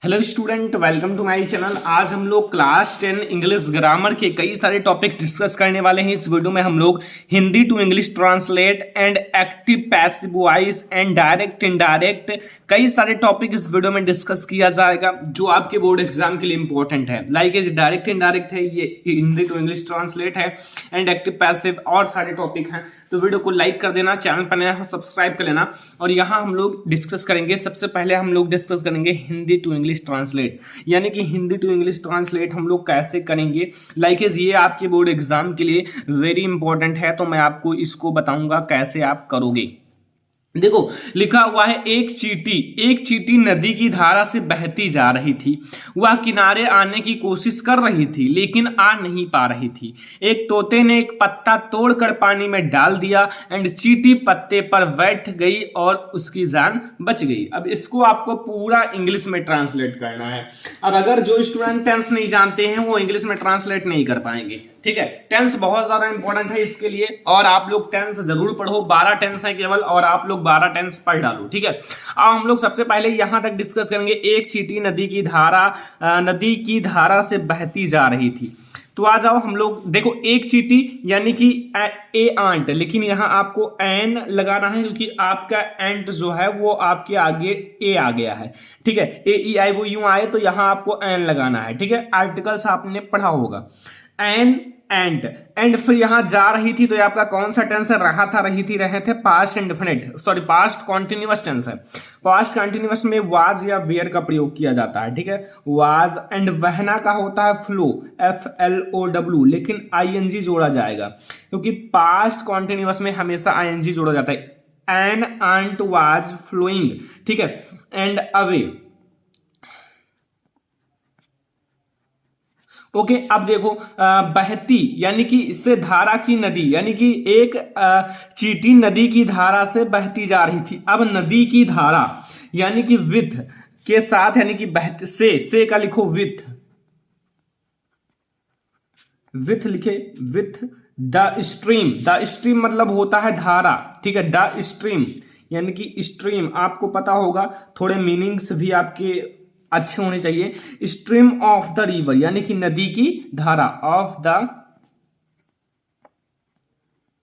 Hello student, welcome to my channel. आज हम लोग क्लास 10 इंग्लिश ग्रामर के कई सारे टॉपिक्स डिस्कस करने वाले हैं। इस वीडियो में हम लोग Hindi to English translate and active passive voice and direct indirect कई सारे टॉपिक इस वीडियो में डिस्कस किया जाएगा जो आपके बोर्ड एग्जाम के लिए इंपॉर्टेंट है। लाइक ये डायरेक्ट इनडायरेक्ट है, ये हिंदी टू इंग्लिश ट्रांसलेट है एंड एक्टिव पैसिव और सारे टॉपिक हैं। तो वीडियो को लाइक कर देना, चैनल पर नया हो सब्सक्राइब कर लेना। और यहाँ हम लोग डिस्कस करेंगे, सबसे पहले हम लोग डिस्कस करेंगे हिंदी टू इंग्लिश ट्रांसलेट, यानी कि हिंदी टू इंग्लिश ट्रांसलेट हम लोग कैसे करेंगे। ये आपके बोर्ड एग्जाम के लिए वेरी इंपॉर्टेंट है, तो मैं आपको इसको बताऊंगा कैसे आप करोगे। देखो लिखा हुआ है, एक चींटी नदी की धारा से बहती जा रही थी। वह किनारे आने की कोशिश कर रही थी लेकिन आ नहीं पा रही थी। एक तोते ने एक पत्ता तोड़कर पानी में डाल दिया एंड चींटी पत्ते पर बैठ गई और उसकी जान बच गई। अब इसको आपको पूरा इंग्लिश में ट्रांसलेट करना है। अब अगर जो स्टूडेंट टेंस नहीं जानते हैं वो इंग्लिश में ट्रांसलेट नहीं कर पाएंगे, ठीक है। टेंस बहुत ज्यादा इंपॉर्टेंट है इसके लिए, और आप लोग टेंस जरूर पढ़ो। 12 टेंस है केवल, और आप लोग 12 टेंस पढ़ डालो, ठीक है। अब हम लोग सबसे पहले यहां तक डिस्कस करेंगे। एक चींटी नदी की धारा से बहती जा रही थी। तो आ जाओ हम लोग, देखो एक चींटी यानी कि ए आंट, लेकिन यहां आपको एन लगाना है क्योंकि आपका एंट जो है वो आपके आगे ए आ गया है, ठीक है। ए ई आई वो यूं आए तो यहां आपको एन लगाना है, ठीक है। आर्टिकल्स आपने पढ़ा होगा, एन एंड फिर यहां जा रही थी, तो ये आपका कौन सा टेंस है? रहा था, रही थी, रहे थे, past indefinite, sorry past continuous tense है। पास्ट कॉन्टिन्यूअस में वाज या वेयर का प्रयोग किया जाता है, ठीक है। वाज एंड वहना का होता है फ्लो, FLOW, लेकिन ING जोड़ा जाएगा क्योंकि पास्ट कॉन्टिन्यूअस में हमेशा ING जोड़ा जाता है। एन आंट वाज फ्लोइंग, ठीक है, एंड अवे। ओके, अब देखो बहती यानी कि इससे धारा की नदी, यानी कि एक चींटी नदी की धारा से बहती जा रही थी। अब नदी की धारा यानी कि विथ के साथ, यानी कि बहती से का लिखो विथ लिखे, विथ द स्ट्रीम मतलब होता है धारा, ठीक है। द स्ट्रीम यानी कि स्ट्रीम, आपको पता होगा, थोड़े मीनिंग्स भी आपके अच्छे होने चाहिए। स्ट्रीम ऑफ द रिवर यानी कि नदी की धारा, ऑफ द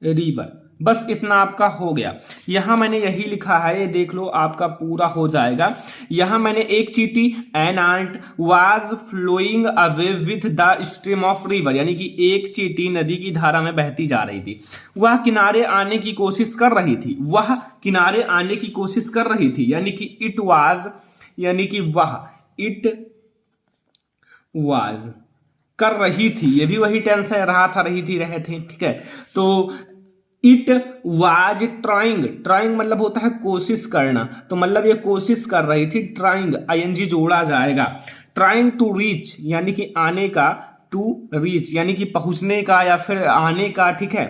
रिवर। बस इतना आपका हो गया। यहां मैंने यही लिखा है, ये देख लो, आपका पूरा हो जाएगा। यहां मैंने एक चींटी an ant was flowing away with the stream of river, यानी कि एक चींटी नदी की धारा में बहती जा रही थी। वह किनारे आने की कोशिश कर रही थी। वह किनारे आने की कोशिश कर रही थी यानी कि इट वाज, यानी कि वह, इट वाज कर रही थी, ये भी वही टेंस है, रहा था, रही थी, रहे थे, ठीक है। तो इट वाज ट्राइंग मतलब होता है कोशिश करना, तो मतलब ये कोशिश कर रही थी। ट्राइंग ING जोड़ा जाएगा। ट्राइंग टू रीच यानी कि आने का, टू रीच यानी कि पहुंचने का या फिर आने का, ठीक है।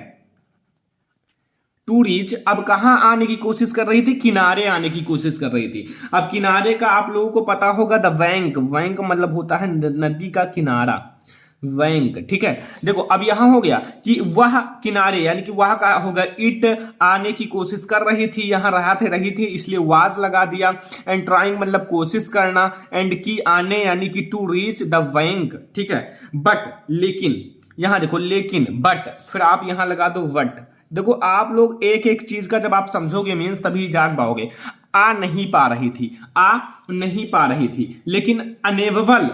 टू रीच, अब कहां आने की कोशिश कर रही थी? किनारे आने की कोशिश कर रही थी। अब किनारे का आप लोगों को पता होगा, द बैंक मतलब होता है नदी का किनारा, बैंक, ठीक है। देखो अब यहां हो गया कि वह किनारे यानी कि वह का होगा, इट आने की कोशिश कर रही थी, यहां रहा थे, रही थी, इसलिए वाज लगा दिया। एंड ट्राइंग मतलब कोशिश करना, एंड की आने यानी कि टू रीच द बैंक, ठीक है। बट लेकिन, यहां देखो लेकिन, बट, फिर आप यहां लगा दो वट। देखो आप लोग एक एक चीज का जब आप समझोगे मीन्स तभी जान पाओगे। आ नहीं पा रही थी, लेकिन अनेबल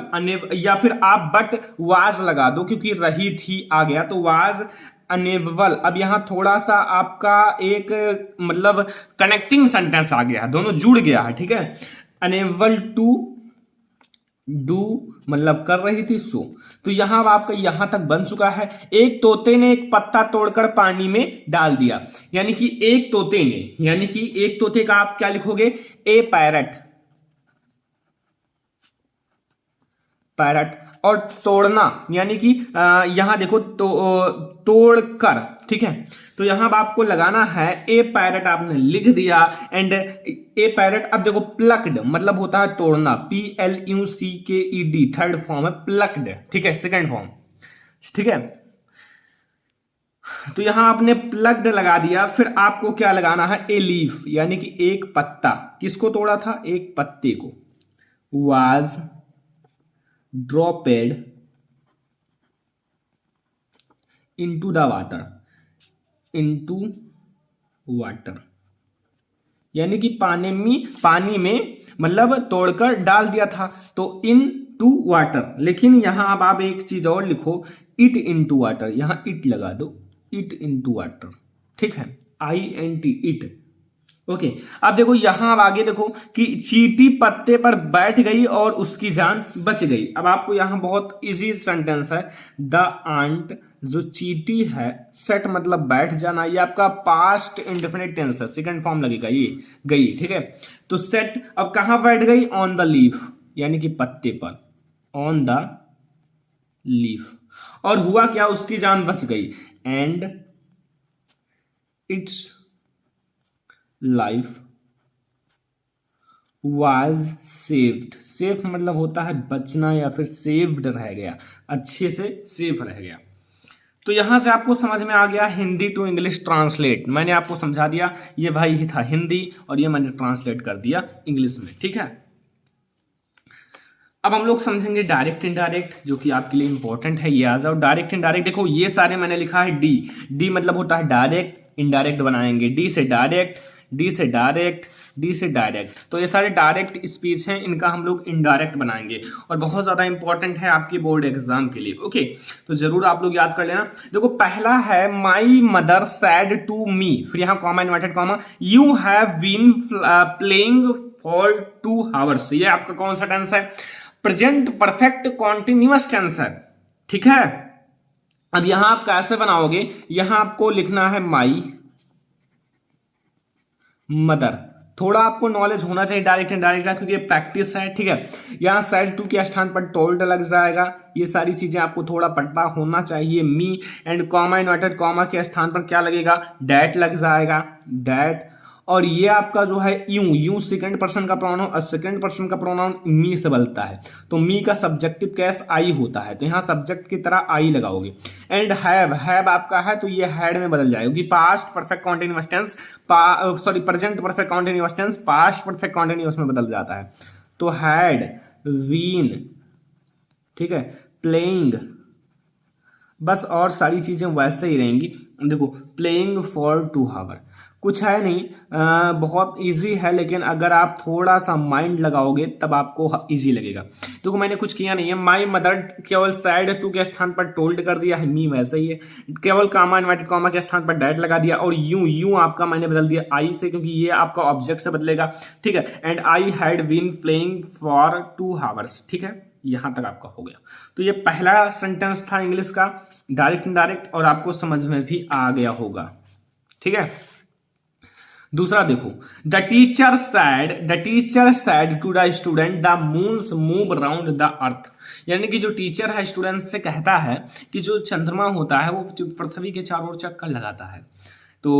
या फिर आप बट वाज लगा दो क्योंकि रही थी आ गया, तो वाज अनेबल। अब यहां थोड़ा सा आपका एक मतलब कनेक्टिंग सेंटेंस आ गया, दोनों जुड़ गया है, ठीक है। अनेबल टू डू मतलब कर रही थी, सो। तो यहां आपका यहां तक बन चुका है। एक तोते ने एक पत्ता तोड़कर पानी में डाल दिया, यानी कि एक तोते ने, यानी कि एक तोते का आप क्या लिखोगे? ए पैरट, पैरट। और तोड़ना यानी कि यहां देखो तोड़कर, ठीक है। तो यहां आपको लगाना है ए पैरट, आपने लिख दिया। एंड ए पैरट, अब देखो प्लक्ड मतलब होता है तोड़ना, PLUCKED, थर्ड फॉर्म है प्लक्ड, ठीक है, सेकंड फॉर्म, ठीक है। तो यहां आपने प्लग्ड लगा दिया। फिर आपको क्या लगाना है? ए लीफ यानी कि एक पत्ता। किसको तोड़ा था? एक पत्ते को। was dropped into the water, into water, यानी कि पानी में मतलब तोड़कर डाल दिया था, तो इन टू वाटर। लेकिन यहां अब आप एक चीज और लिखो, इट इनटू वाटर, यहां इट लगा दो, इट इनटू वाटर, ठीक है, INT, इट। ओके, अब देखो यहां अब आगे देखो कि चींटी पत्ते पर बैठ गई और उसकी जान बच गई। अब आपको यहां बहुत इजी सेंटेंस है, द आंट, जो चींटी है, सेट मतलब बैठ जाना, ये आपका पास्ट इंडेफिनिट टेंस है, सेकंड फॉर्म लगेगा, ये गई, ठीक है। तो सेट अब कहां बैठ गई, ऑन द लीफ, यानी कि पत्ते पर, ऑन द लीफ। और हुआ क्या, उसकी जान बच गई, and it's life was saved. Safe मतलब होता है बचना या फिर सेव्ड रह गया, अच्छे से सेफ रह गया। तो यहां से आपको समझ में आ गया हिंदी टू इंग्लिश ट्रांसलेट। मैंने आपको समझा दिया, ये भाई ही था हिंदी और ये मैंने ट्रांसलेट कर दिया इंग्लिश में, ठीक है। अब हम लोग समझेंगे डायरेक्ट इनडायरेक्ट, जो कि आपके लिए इंपॉर्टेंट है, ये आ जाओ। डायरेक्ट इनडायरेक्ट देखो, ये सारे मैंने लिखा है डी मतलब होता है डायरेक्ट, इनडायरेक्ट बनाएंगे, डी से डायरेक्ट, डी से डायरेक्ट, डी से डायरेक्ट। तो ये सारे डायरेक्ट स्पीच हैं, इनका हम लोग इनडायरेक्ट बनाएंगे और बहुत ज़्यादा इंपॉर्टेंट है आपके बोर्ड एग्जाम के लिए। ओके, तो जरूर आप लोग याद कर लेना। देखो पहला है my mother said to me, फिर यहाँ comma inverted comma, you have been playing for 2 hours. ये आपका कौन सा टेंस है, प्रेजेंट परफेक्ट कॉन्टिन्यूअस टेंस है, ठीक है। अब यहां आप कैसे बनाओगे, यहां आपको लिखना है माई मदर। थोड़ा आपको नॉलेज होना चाहिए डायरेक्ट इनडायरेक्ट का, क्योंकि ये प्रैक्टिस है, ठीक है। यहाँ सैड टू के स्थान पर टोल्ड लग जाएगा, ये सारी चीजें आपको थोड़ा पता होना चाहिए। Me and comma inverted comma के स्थान पर क्या लगेगा, डैट लग जाएगा, डैट। और ये आपका जो है यू सेकंड पर्सन का प्रोनाउन, और सेकंड पर्सन का प्रोनाउन मी से बनता है, तो मी का सब्जेक्टिव केस आई होता है, तो यहाँ सब्जेक्ट की तरह आई लगाओगे। एंड हैव आपका है तो ये हैड में बदल जाएगा, क्योंकि past perfect continuous tense, sorry present perfect continuous tense past perfect continuous में बदल जाता है। तो हैड बीन, ठीक है, प्लेइंग, बस और सारी चीजें वैसे ही रहेंगी। देखो प्लेइंग फॉर 2 आवर, कुछ है नहीं, बहुत इजी है, लेकिन अगर आप थोड़ा सा माइंड लगाओगे तब आपको इजी लगेगा। तो मैंने कुछ किया नहीं है, माई मदर केवल सैड टू के स्थान पर टोल्ड कर दिया है, मी वैसे ही है, केवल कामा इन्वर्टेड कॉमा के स्थान पर डैट लगा दिया, और यू आपका मैंने बदल दिया आई से, क्योंकि ये आपका ऑब्जेक्ट से बदलेगा, ठीक है। And I had been playing for 2 hours, ठीक है, यहां तक आपका हो गया। तो ये पहला सेंटेंस था इंग्लिश का डायरेक्ट इनडायरेक्ट, और आपको समझ में भी आ गया होगा, ठीक है। दूसरा देखो, the teacher said to the student the moons move round the earth. यानी कि जो टीचर है स्टूडेंट्स से कहता है कि जो चंद्रमा होता है वो पृथ्वी के चारों ओर चक्कर लगाता है। तो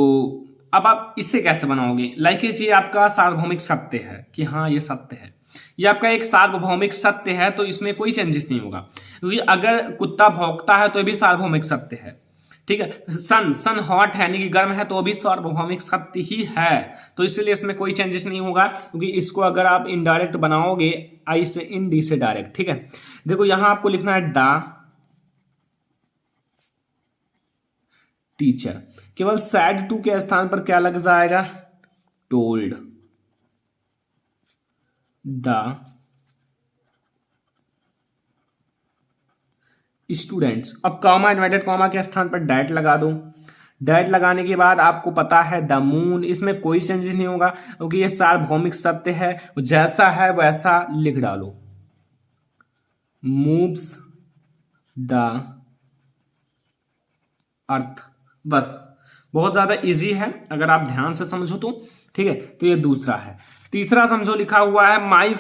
अब आप इससे कैसे बनाओगे, लाइक ये आपका सार्वभौमिक सत्य है कि हाँ ये सत्य है, ये आपका एक सार्वभौमिक सत्य है, तो इसमें कोई चेंजेस नहीं होगा, क्योंकि अगर कुत्ता भौंकता है तो ये भी सार्वभौमिक सत्य है, ठीक है। सन हॉट है यानी कि गर्म है, तो भी सार्वभौमिक सत्य ही है, तो इसलिए इसमें कोई चेंजेस नहीं होगा, क्योंकि इसको अगर आप इनडायरेक्ट बनाओगे आई से इन, डी से डायरेक्ट, ठीक है। देखो यहां आपको लिखना है द टीचर, केवल सैड टू के स्थान पर क्या लग जाएगा, टोल्ड द स्टूडेंट्स। अब कॉमा इन्वर्टेड कॉमा के स्थान पर डैट लगा दो, डैट लगाने के बाद आपको पता है द मून, इसमें कोई चेंजेस नहीं होगा, क्योंकि ये सार्वभौमिक सत्य है, जैसा है वैसा लिख डालो, मूव्स द अर्थ, बस बहुत ज्यादा इजी है अगर आप ध्यान से समझो तो, ठीक है। तो ये दूसरा है। तीसरा समझो, लिखा हुआ है my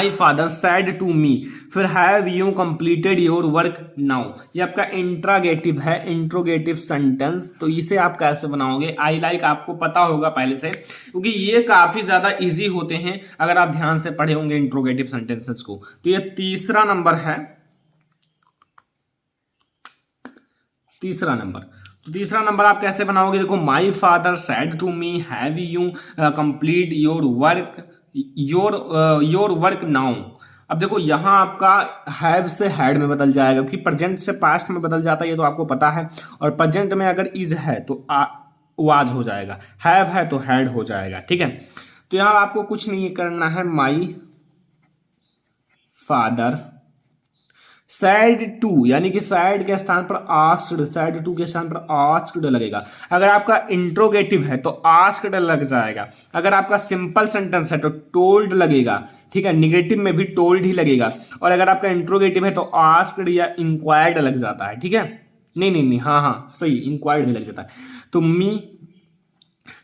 father said to me, फिर have you completed your work now. ये आपका इंट्रागेटिव है, इंट्रोगेटिव सेंटेंस, तो इसे आप कैसे बनाओगे, आई लाइक आपको पता होगा पहले से, क्योंकि ये काफी ज्यादा इजी होते हैं अगर आप ध्यान से पढ़े होंगे इंट्रोगेटिव सेंटेंसेस को। तो ये तीसरा नंबर है, तीसरा नंबर। तो तीसरा नंबर आप कैसे बनाओगे, देखो my father said to me, have you complete your work, your work now. अब देखो यहाँ आपका हैव से हैड में बदल जाएगा, क्योंकि प्रेजेंट से पास्ट में बदल जाता है, ये तो आपको पता है। और प्रेजेंट में अगर इज है तो वाज हो जाएगा, हैव है तो हैड हो जाएगा, ठीक है। तो यहाँ आपको कुछ नहीं करना है, माई फादर सैड टू, यानी कि सैड के स्थान पर आस्क्ड, सैड टू के स्थान पर आस्क्ड लगेगा। अगर आपका इंट्रोगेटिव है तो आस्क्ड लग जाएगा। अगर आपका सिंपल सेंटेंस है तो टोल्ड लगेगा, ठीक है। निगेटिव में भी टोल्ड ही लगेगा। और अगर आपका इंट्रोगेटिव है तो आस्क्ड या इंक्वायर्ड लग जाता है, ठीक है। नहीं, हाँ सही, इंक्वायर्ड भी लग जाता है। तो मी,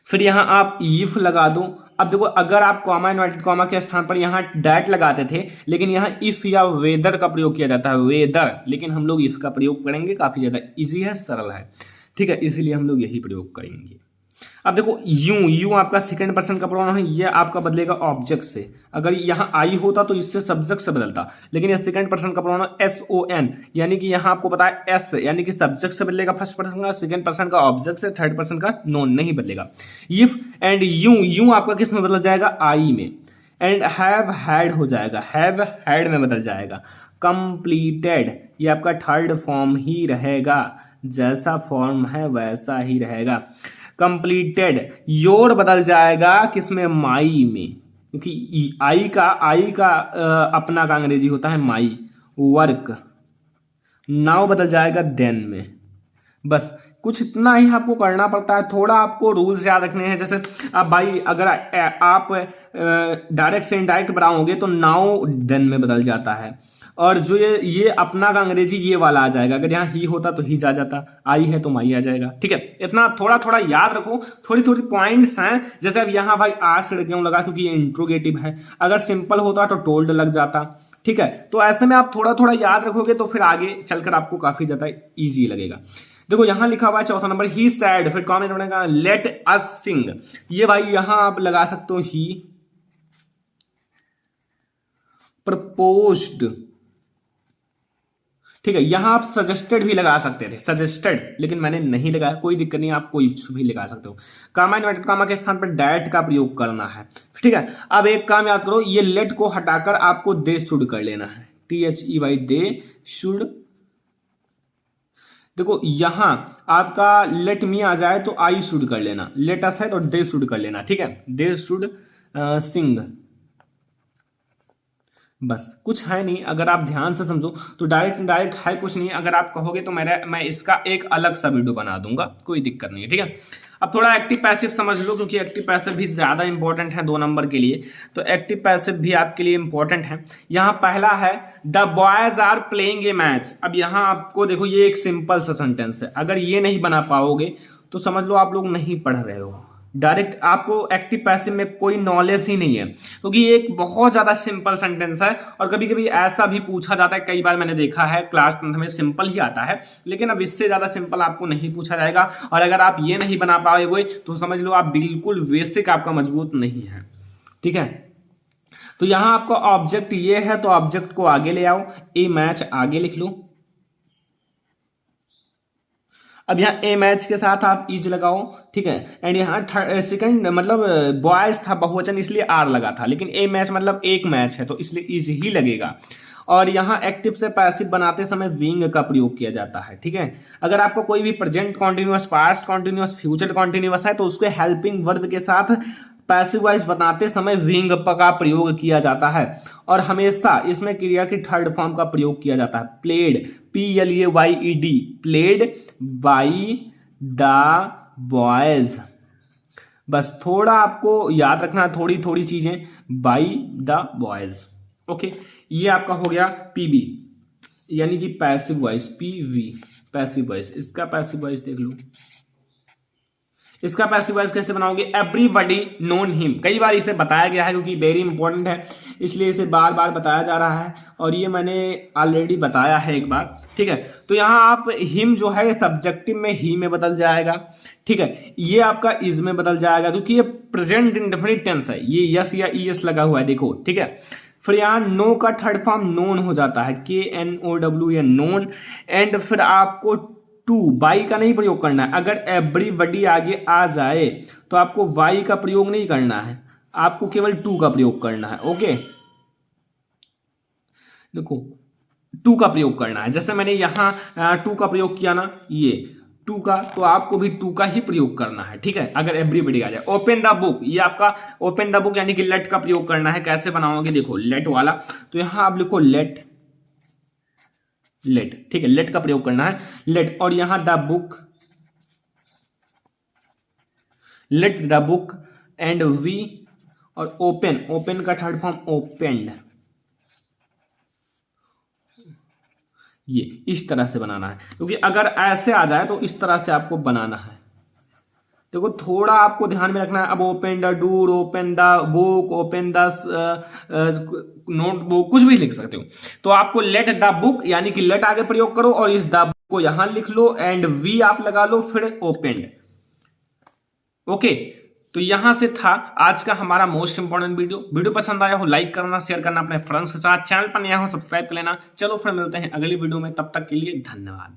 फिर यहां आप इफ लगा दो। अब देखो, अगर आप कॉमा इनवर्टेड कॉमा के स्थान पर यहाँ डैट लगाते थे, लेकिन यहाँ इफ या वेदर का प्रयोग किया जाता है, वेदर, लेकिन हम लोग इफ का प्रयोग करेंगे, काफी ज्यादा इजी है, सरल है, ठीक है, इसीलिए हम लोग यही प्रयोग करेंगे। अब देखो यू आपका सेकंड पर्सन का प्रोनाउन है, ये आपका बदलेगा ऑब्जेक्ट से। अगर यहाँ आई होता तो इससे सब्जेक्ट से बदलता, लेकिन ये सेकंड पर्सन का प्रोनाउन SON, यानी कि यहाँ आपको पता है एस, यानी कि सब्जेक्ट से बदलेगा फर्स्ट पर्सन का, सेकंड पर्सन का ऑब्जेक्ट से, थर्ड पर्सन का नोन नहीं बदलेगा। इफ एंड यू आपका किस में बदल जाएगा, आई में। एंड हैव हैड हो जाएगा, हैव हैड में बदल जाएगा। कंप्लीटेड ये आपका थर्ड फॉर्म ही रहेगा, जैसा फॉर्म है वैसा ही रहेगा। कंप्लीटेड योर बदल जाएगा किसमें, माई में, क्योंकि आई का अपना का अंग्रेजी होता है माई। वर्क नाउ बदल जाएगा देन में। बस कुछ इतना ही आपको करना पड़ता है। थोड़ा आपको रूल्स याद रखने हैं, जैसे अब भाई अगर आप डायरेक्ट से इनडायरेक्ट बनाओगे तो नाउ देन में बदल जाता है। और जो ये अपना का अंग्रेजी ये वाला आ जाएगा, अगर यहाँ ही होता तो ही जा जाता, आई है तो माई आ जाएगा, ठीक है। इतना थोड़ा थोड़ा याद रखो, थोड़ी थोड़ी पॉइंट्स हैं। जैसे अब यहाँ भाई आस्क्ड क्यों लगा, क्योंकि ये इंट्रोगेटिव है। अगर सिंपल होता तो टोल्ड लग जाता, ठीक है। तो ऐसे में आप थोड़ा थोड़ा याद रखोगे तो फिर आगे चलकर आपको काफी ज्यादा ईजी लगेगा। देखो यहाँ लिखा हुआ है चौथा नंबर, ही सैड, फिर कॉमेंट बनेगा लेट अस सिंग। ये भाई यहाँ आप लगा सकते हो ही प्रपोज्ड, ठीक है। यहां आप सजेस्टेड भी लगा सकते थे, सजेस्टेड, लेकिन मैंने नहीं लगाया, कोई दिक्कत नहीं, आप कोई भी लगा सकते हो। कामा इनवर्टेड कामा के स्थान पर डैट का प्रयोग करना है, ठीक है। अब एक काम याद करो, ये लेट को हटाकर आपको दे शुड कर लेना है, THEY दे शुड। देखो यहां आपका लेट मी आ जाए तो आई शुड कर लेना, लेट अस है तो दे शुड कर लेना, ठीक है। दे शुड सिंग, बस कुछ है नहीं। अगर आप ध्यान से समझो तो डायरेक्ट है कुछ नहीं। अगर आप कहोगे तो मैं इसका एक अलग सा वीडियो बना दूंगा, कोई दिक्कत नहीं है, ठीक है। अब थोड़ा एक्टिव पैसिव समझ लो, क्योंकि एक्टिव पैसिव भी ज्यादा इंपॉर्टेंट है 2 नंबर के लिए। तो एक्टिव पैसिव भी आपके लिए इंपॉर्टेंट है। यहाँ पहला है the boys are playing a match. अब यहाँ आपको देखो, ये एक सिंपल सा सेंटेंस है, अगर ये नहीं बना पाओगे तो समझ लो आप लोग नहीं पढ़ रहे हो। डायरेक्ट आपको एक्टिव पैसिव में कोई नॉलेज ही नहीं है, क्योंकि ये एक बहुत ज्यादा सिंपल सेंटेंस है। और कभी कभी ऐसा भी पूछा जाता है, कई बार मैंने देखा है क्लास 10th में सिंपल ही आता है, लेकिन अब इससे ज्यादा सिंपल आपको नहीं पूछा जाएगा। और अगर आप ये नहीं बना पाओगे तो समझ लो आप बिल्कुल बेसिक आपका मजबूत नहीं है, ठीक है। तो यहां आपका ऑब्जेक्ट ये है, तो ऑब्जेक्ट को आगे ले आओ, ए मैच आगे लिख लो। अब यहाँ ए मैच के साथ आप इज लगाओ, ठीक है। एंड यहाँ सेकंड मतलब बॉयज था बहुवचन, इसलिए आर लगा था, लेकिन ए मैच मतलब एक मैच है तो इसलिए इज ही लगेगा। और यहाँ एक्टिव से पैसिव बनाते समय विंग का प्रयोग किया जाता है, ठीक है। अगर आपको कोई भी present continuous, past continuous, future continuous है तो उसके हेल्पिंग वर्ब के साथ पैसिव वॉइस बनाते समय विंग का प्रयोग किया जाता है। और हमेशा इसमें क्रिया की थर्ड फॉर्म का प्रयोग किया जाता है, played, PLAYED, played by the boys. बस थोड़ा आपको याद रखना है, थोड़ी थोड़ी चीजें, बाई द बॉयज, ओके। ये आपका हो गया PB, यानी कि passive voice, PV passive voice. इसका पैसिव वॉइस देख लो, इसका पैसिव वॉइस कैसे बनाओगे, एवरीबॉडी नोन हिम। कई बार इसे बताया गया है क्योंकि वेरी इंपॉर्टेंट है, इसलिए इसे बार बार बताया जा रहा है। और ये मैंने ऑलरेडी बताया है एक बार, ठीक है। तो यहाँ आप हिम जो है सब्जेक्टिव में ही में बदल जाएगा, ठीक है। ये आपका इज में बदल जाएगा, क्योंकि ये प्रेजेंट इंडेफिनिट टेंस है, ये यस या ES लगा हुआ है, देखो, ठीक है। फिर यहाँ नो का थर्ड फॉर्म नोन हो जाता है, KNOW या नोन। एंड फिर आपको टू, बाई का नहीं प्रयोग करना है। अगर एवरीबॉडी आगे आ जाए तो आपको वाई का प्रयोग नहीं करना है, आपको केवल टू का प्रयोग करना है। ओके, देखो टू का प्रयोग करना है। जैसे मैंने यहाँ टू का प्रयोग किया ना, ये टू का, तो आपको भी टू का ही प्रयोग करना है। ठीक है, अगर एवरीबॉडी आ जाए। ओपन द बुक, ये आपका ओपन द बुक यानी कि लेट का प्रयोग करना है। कैसे बनाओगे, देखो लेट वाला, तो यहां आप लिखो लेट, लेट, ठीक है, लेट का प्रयोग करना है, लेट, और यहां the book, let the book and we, और ओपन, ओपन का थर्ड फॉर्म ओपेंड, ये इस तरह से बनाना है। क्योंकि अगर ऐसे आ जाए तो इस तरह से आपको बनाना है। देखो थोड़ा आपको ध्यान में रखना है। अब open the door, open the book, open the notebook, कुछ भी लिख सकते हो। तो आपको लेट द बुक यानी कि लेट आगे प्रयोग करो और इस द बुक को यहां लिख लो एंड वी आप लगा लो, फिर ओपेंड। ओके, तो यहां से था आज का हमारा मोस्ट इंपॉर्टेंट वीडियो। वीडियो पसंद आया हो लाइक करना, शेयर करना अपने फ्रेंड्स के साथ, चैनल पर नया हो सब्सक्राइब कर लेना। चलो फिर मिलते हैं अगली वीडियो में, तब तक के लिए धन्यवाद।